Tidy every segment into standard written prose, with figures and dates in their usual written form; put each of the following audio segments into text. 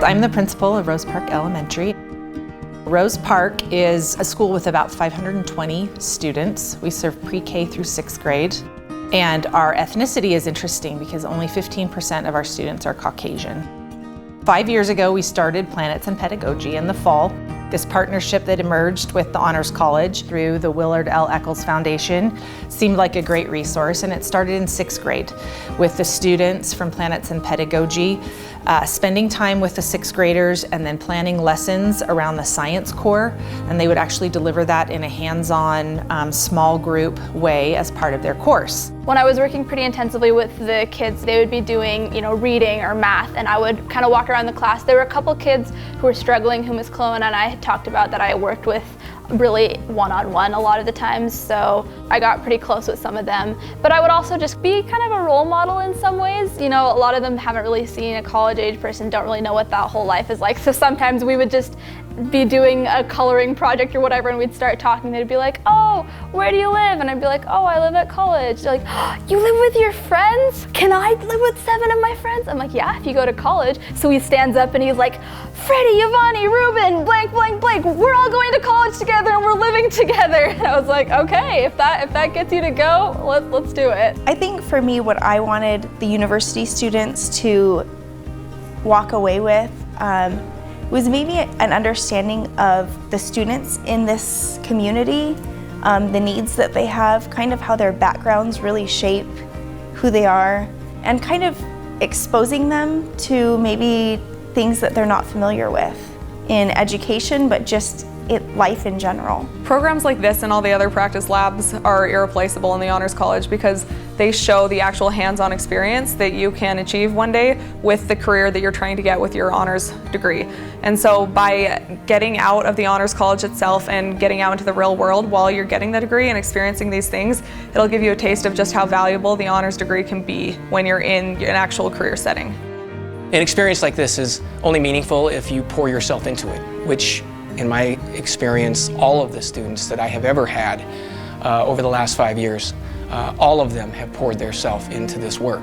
I'm the principal of Rose Park Elementary. Rose Park is a school with about 520 students. We serve pre-K through 6th grade. And our ethnicity is interesting because only 15% of our students are Caucasian. 5 years ago, we started Planets and Pedagogy in the fall. This partnership that emerged with the Honors College through the Willard L. Eccles Foundation seemed like a great resource, and it started in 6th grade with the students from Planets and Pedagogy spending time with the 6th graders and then planning lessons around the science core, and they would actually deliver that in a hands-on small group way as part of their course. When I was working pretty intensively with the kids, they would be doing, reading or math, and I would kind of walk around the class. There were a couple kids who were struggling, who Ms. Clone and I had talked about that I worked with really one-on-one a lot of the times, so I got pretty close with some of them. But I would also just be kind of a role model in some ways. A lot of them haven't really seen a college-age person, don't really know what that whole life is like, so sometimes we would just be doing a coloring project or whatever, and we'd start talking. They'd be like, "Oh, where do you live?" And I'd be like, "Oh, I live at college." They're like, "Oh, you live with your friends? Can I live with 7 of my friends?" I'm like, "Yeah, if you go to college." So he stands up and he's like, "Freddie, Yvonne, Ruben, blank, blank, blank, we're all going to college together and we're living together." And I was like, okay, if that gets you to go, let's do it. I think for me, what I wanted the university students to walk away with was maybe an understanding of the students in this community, the needs that they have, kind of how their backgrounds really shape who they are, and kind of exposing them to maybe things that they're not familiar with in education, but just life in general. Programs like this and all the other practice labs are irreplaceable in the Honors College because they show the actual hands-on experience that you can achieve one day with the career that you're trying to get with your honors degree. And so by getting out of the Honors College itself and getting out into the real world while you're getting the degree and experiencing these things, it'll give you a taste of just how valuable the honors degree can be when you're in an actual career setting. An experience like this is only meaningful if you pour yourself into it, which in my experience, all of the students that I have ever had over the last 5 years, all of them have poured themselves into this work.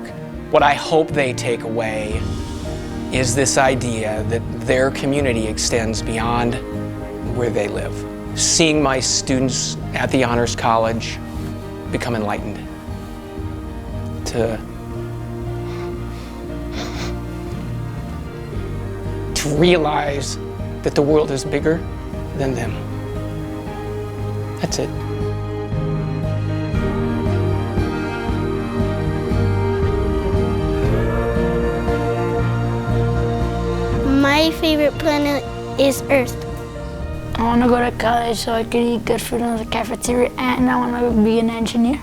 What I hope they take away is this idea that their community extends beyond where they live. Seeing my students at the Honors College become enlightened, to realize that the world is bigger than them. That's it. My favorite planet is Earth. I want to go to college so I can eat good food in the cafeteria, and I want to be an engineer.